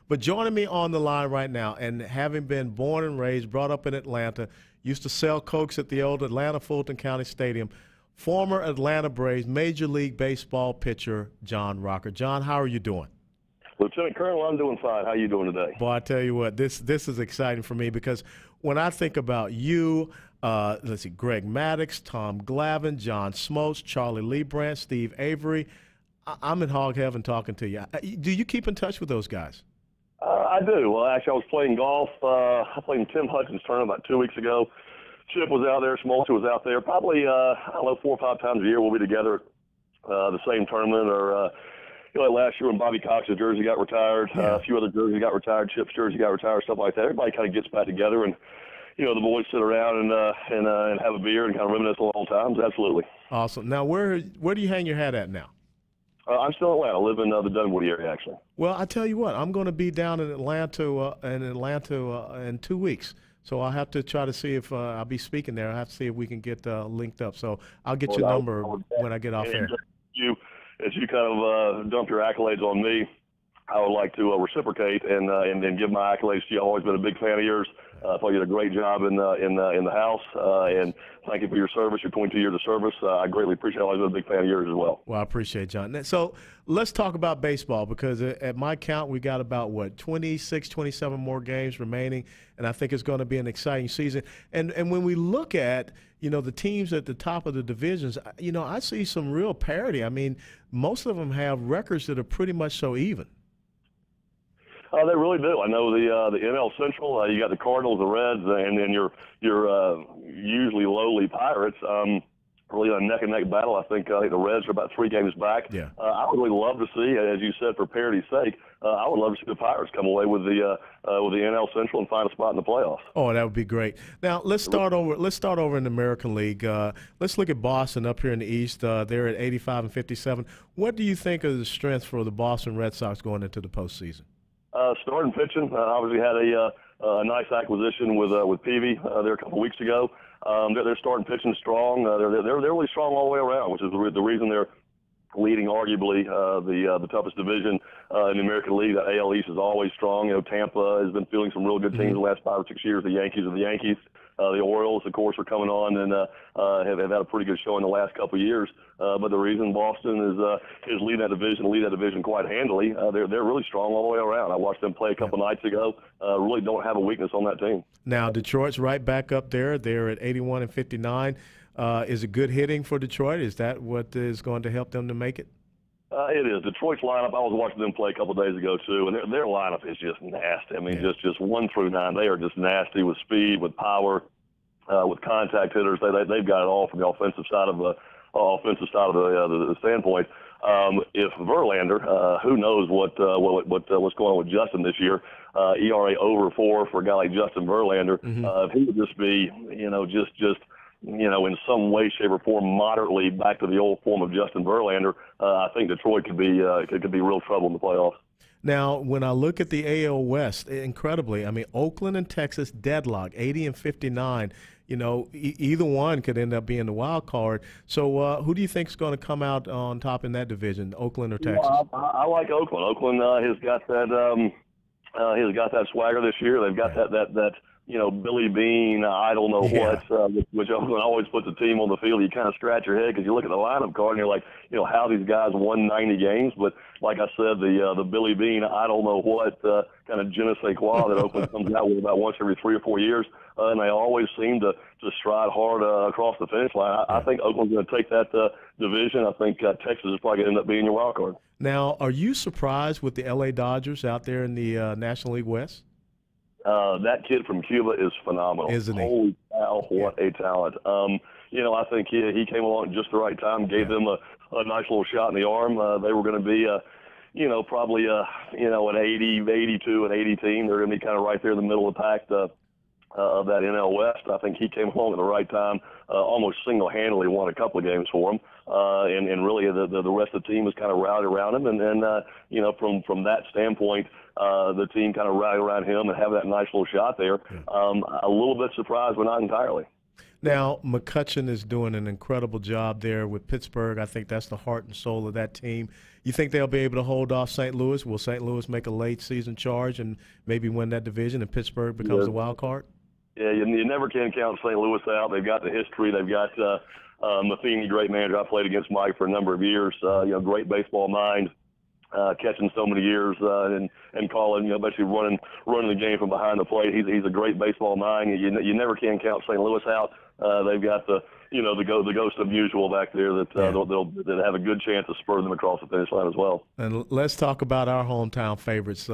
But joining me on the line right now, and having been born and raised, brought up in Atlanta, used to sell Cokes at the old Atlanta Fulton County Stadium, former Atlanta Braves Major League Baseball pitcher John Rocker. John, how are you doing? Lieutenant Colonel, I'm doing fine. How are you doing today? Boy, I tell you what, this is exciting for me because when I think about you, let's see, Greg Maddox, Tom Glavine, John Smoltz, Charlie Leibrandt, Steve Avery, I'm in hog heaven talking to you. Do you keep in touch with those guys? I do. Well, actually, I was playing golf. I played in Tim Hudson's tournament about 2 weeks ago. Chip was out there. Smoltz was out there. Probably, I don't know, 4 or 5 times a year we'll be together at the same tournament. Or, like last year when Bobby Cox's jersey got retired, a few other jerseys got retired, Chip's jersey got retired, stuff like that. Everybody kind of gets back together and, the boys sit around and have a beer and kind of reminisce on old times. Absolutely. Awesome. Now, where do you hang your hat at now? I'm still in Atlanta. I live in the Dunwoody area, actually. Well, I tell you what, I'm going to be down in Atlanta in 2 weeks. So I'll have to try to see if I'll be speaking there. I'll have to see if we can get linked up. So I'll get your number when I get off air. As you kind of dump your accolades on me, I would like to reciprocate and give my accolades to you. I've always been a big fan of yours. I thought you did a great job in the house, and thank you for your service, your 22 years of service. I greatly appreciate it. I've always been a big fan of yours as well. Well, I appreciate it, John. So let's talk about baseball because at my count, we got about, 26, 27 more games remaining, and I think it's going to be an exciting season. And when we look at, the teams at the top of the divisions, I see some real parity. I mean, most of them have records that are pretty much so even. They really do. I know the NL Central. You got the Cardinals, the Reds, and then your usually lowly Pirates. Really a neck-and-neck battle. I think the Reds are about 3 games back. Yeah. I would really love to see, as you said, for parity's sake, I would love to see the Pirates come away with the NL Central and find a spot in the playoffs. Oh, that would be great. Now let's start over. Let's start over in the American League. Let's look at Boston up here in the East. They're at 85 and 57. What do you think of the strength for the Boston Red Sox going into the postseason? Starting pitching, obviously had a nice acquisition with Peavy there a couple weeks ago. They're starting pitching strong. They're really strong all the way around, which is the reason they're leading arguably the toughest division in the American League. The AL East is always strong. Tampa has been fielding some real good teams the last 5 or 6 years. The Yankees are the Yankees. The Orioles, of course, are coming on and have had a pretty good show in the last couple of years. But the reason Boston is leading that division quite handily, they're really strong all the way around. I watched them play a couple nights ago. Really don't have a weakness on that team. Now Detroit's right back up there. They're at 81 and 59. Is it good hitting for Detroit? Is that what is going to help them to make it? It is. Detroit's lineup, I was watching them play a couple of days ago, too, and their lineup is just nasty. I mean, just 1 through 9. They are just nasty with speed, with power, with contact hitters. They've got it all from the offensive side of the standpoint. If Verlander, who knows what's going on with Justin this year, ERA over 4 for a guy like Justin Verlander, if he would just be, in some way, shape, or form, moderately back to the old form of Justin Verlander, I think Detroit could be real trouble in the playoffs. Now, when I look at the AL West, incredibly, I mean, Oakland and Texas deadlock, 80 and 59. Either one could end up being the wild card. So, who do you think is going to come out on top in that division, Oakland or Texas? I like Oakland. Oakland has got that. Has got that swagger this year. They've got that. Billy Bean, I don't know what, which Oakland always puts a team on the field. You kind of scratch your head because you look at the lineup card and you're like, how these guys won 90 games. But like I said, the Billy Bean, I don't know what kind of je ne sais quoi that Oakland comes out with about once every 3 or 4 years. And they always seem to stride hard across the finish line. I think Oakland's going to take that division. I think Texas is probably going to end up being your wild card. Now, are you surprised with the L.A. Dodgers out there in the National League West? That kid from Cuba is phenomenal. Isn't he? Holy cow, what a talent. I think he came along at just the right time, gave them a nice little shot in the arm. They were going to be, probably, an 80, 82, and 80 team. They're going to be kind of right there in the middle of the pack of that NL West. I think he came along at the right time, almost single-handedly won a couple of games for him. And really the rest of the team was kind of rallied around him. And from that standpoint, the team kind of rallied around him and have that nice little shot there. A little bit surprised, but not entirely. Now, McCutchen is doing an incredible job there with Pittsburgh. I think that's the heart and soul of that team. You think they'll be able to hold off St. Louis? Will St. Louis make a late season charge and maybe win that division, and Pittsburgh becomes the wild card? Yeah, you never can count St. Louis out. They've got the history. They've got Matheny, great manager. I played against Mike for a number of years. Great baseball mind. Catching so many years and calling, basically running the game from behind the plate. He's a great baseball mind. You never can count St. Louis out. They've got the ghost of usual back there that they'll have a good chance to spur them across the finish line as well. And let's talk about our hometown favorites.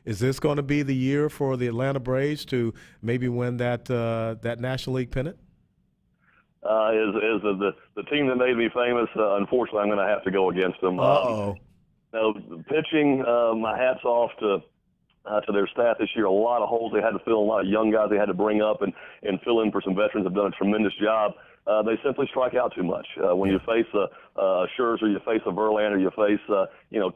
Is this going to be the year for the Atlanta Braves to maybe win that National League pennant? Is the team that made me famous? Unfortunately, I'm going to have to go against them. Pitching, my hat's off to their staff this year. A lot of holes they had to fill, a lot of young guys they had to bring up and fill in for some veterans. Have done a tremendous job. They simply strike out too much. When you face a Scherzer, you face a Verlander, you face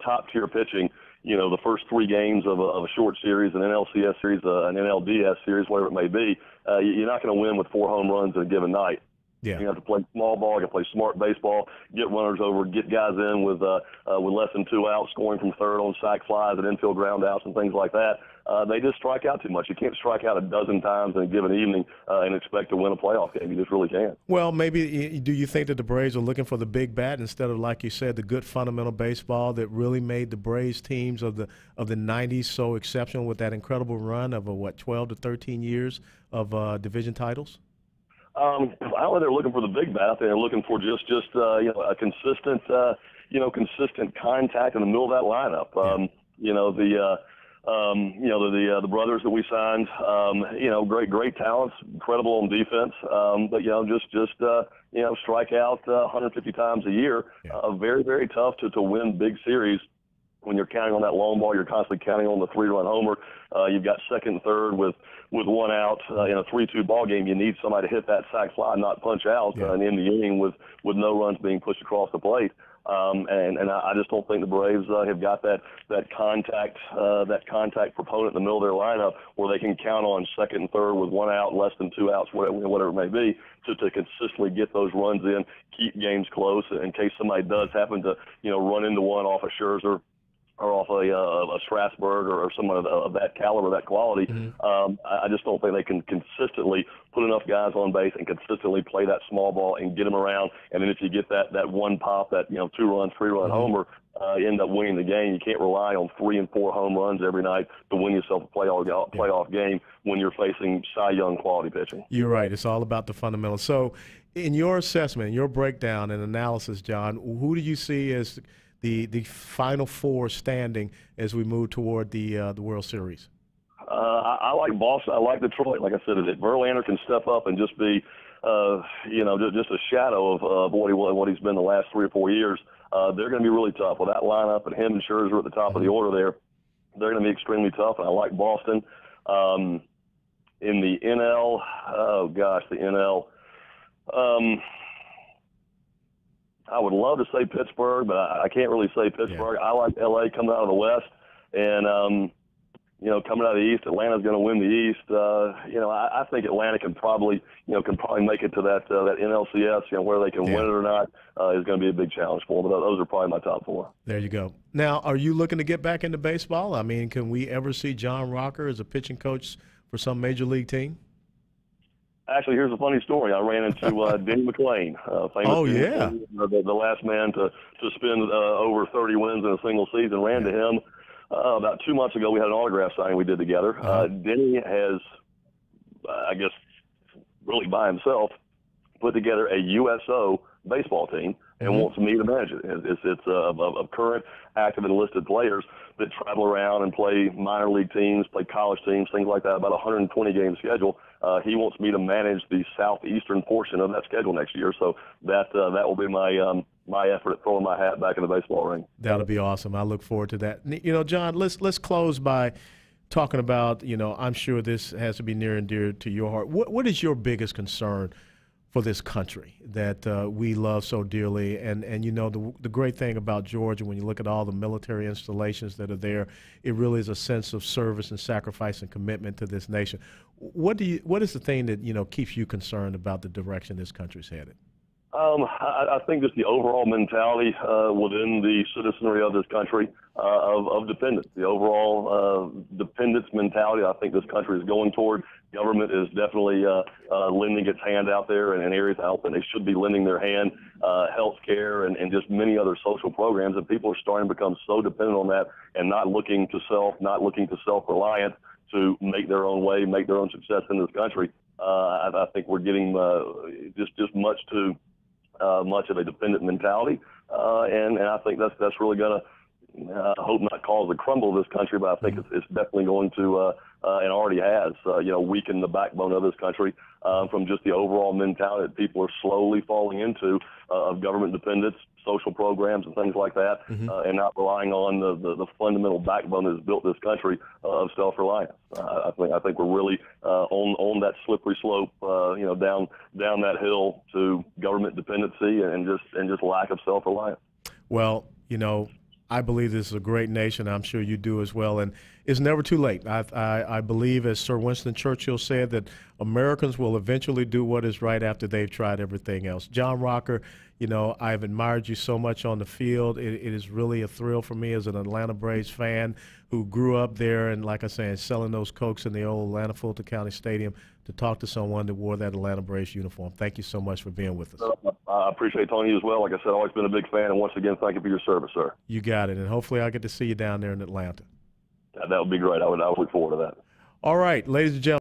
top-tier pitching, the first 3 games of a short series, an NLCS series, an NLDS series, whatever it may be, you're not going to win with 4 home runs in a given night. Yeah. You have to play small ball, you have to play smart baseball, get runners over, get guys in with less than 2 outs, scoring from third on sac flies and infield ground outs and things like that. They just strike out too much. You can't strike out a dozen times in a given evening and expect to win a playoff game. You just really can't. Well, maybe do you think that the Braves are looking for the big bat instead of, like you said, the good fundamental baseball that really made the Braves teams of the 90s so exceptional with that incredible run of 12 to 13 years of division titles? I don't know. They're looking for the big bat. They're looking for just a consistent consistent contact in the middle of that lineup. The brothers that we signed, great talents, incredible on defense, but just strike out 150 times a year. Yeah. Very, very tough to win big series. When you're counting on that long ball, you're constantly counting on the 3-run homer. You've got second and third with 1 out in a 3-2 ball game. You need somebody to hit that sac fly, not punch out, and in the inning with no runs being pushed across the plate. And I just don't think the Braves have got that contact proponent in the middle of their lineup where they can count on second and third with 1 out, less than 2 outs, whatever it may be, to consistently get those runs in, keep games close in case somebody does happen to run into one off a Scherzer or off a Strasburg or someone of that caliber, that quality. Mm-hmm. I just don't think they can consistently put enough guys on base and consistently play that small ball and get them around. And then if you get that one pop, that 2-run, 3-run homer, you end up winning the game. You can't rely on 3 and 4 home runs every night to win yourself a playoff game when you're facing Cy Young quality pitching. You're right. It's all about the fundamentals. So in your assessment, your breakdown and analysis, John, who do you see as the Final Four standing as we move toward the World Series? I like Boston. I like Detroit. Like I said, if Verlander can step up and just be, just a shadow of what he's been the last 3 or 4 years, they're going to be really tough. With that lineup and him and Scherzer at the top of the order there, they're going to be extremely tough. And I like Boston. In the NL, the NL. I would love to say Pittsburgh, but I can't really say Pittsburgh. Yeah. I like L.A. coming out of the West, and coming out of the East, Atlanta's going to win the East. I think Atlanta can probably make it to that NLCS. Where they can win it or not is going to be a big challenge for them. But those are probably my top 4. There you go. Now, are you looking to get back into baseball? I mean, can we ever see John Rocker as a pitching coach for some major league team? Actually, here's a funny story. I ran into Denny McClain, famous the last man to spend over 30 wins in a single season. Ran to him about 2 months ago. We had an autograph signing we did together. Denny has, I guess, really by himself, put together a USO baseball team and wants me to manage it. It's of current active and enlisted players that travel around and play minor league teams, play college teams, things like that, about 120-game schedule. He wants me to manage the southeastern portion of that schedule next year. So that will be my effort at throwing my hat back in the baseball ring. That'll be awesome. I look forward to that. John, let's close by talking about, I'm sure this has to be near and dear to your heart. What is your biggest concern for this country that we love so dearly? And the great thing about Georgia, when you look at all the military installations that are there, it really is a sense of service and sacrifice and commitment to this nation. What is the thing that keeps you concerned about the direction this country's headed? I think just the overall mentality within the citizenry of this country of dependence, the overall dependence mentality I think this country is going toward. Government is definitely lending its hand out there in areas of help, and they should be lending their hand, health care and just many other social programs, and people are starting to become so dependent on that and not looking to self-reliance to make their own way, make their own success in this country. I think we're getting just much too much of a dependent mentality, and I think that's really going to, I hope not cause a crumble of this country, but I think it's definitely going to, and already has, weaken the backbone of this country from just the overall mentality that people are slowly falling into of government dependence, social programs, and things like that, and not relying on the fundamental backbone that has built this country of self-reliance. I think we're really on that slippery slope, down that hill to government dependency and just lack of self-reliance. Well, I believe this is a great nation. I'm sure you do as well. And it's never too late. I believe, as Sir Winston Churchill said, that Americans will eventually do what is right after they've tried everything else. John Rocker, I've admired you so much on the field. It is really a thrill for me as an Atlanta Braves fan who grew up there and, like I said, selling those Cokes in the old Atlanta Fulton County Stadium to talk to someone that wore that Atlanta Braves uniform. Thank you so much for being with us. I appreciate Tony as well. Like I said, I've always been a big fan, and once again, thank you for your service, sir. You got it, and hopefully I'll get to see you down there in Atlanta. That would be great. I would look forward to that. All right, ladies and gentlemen.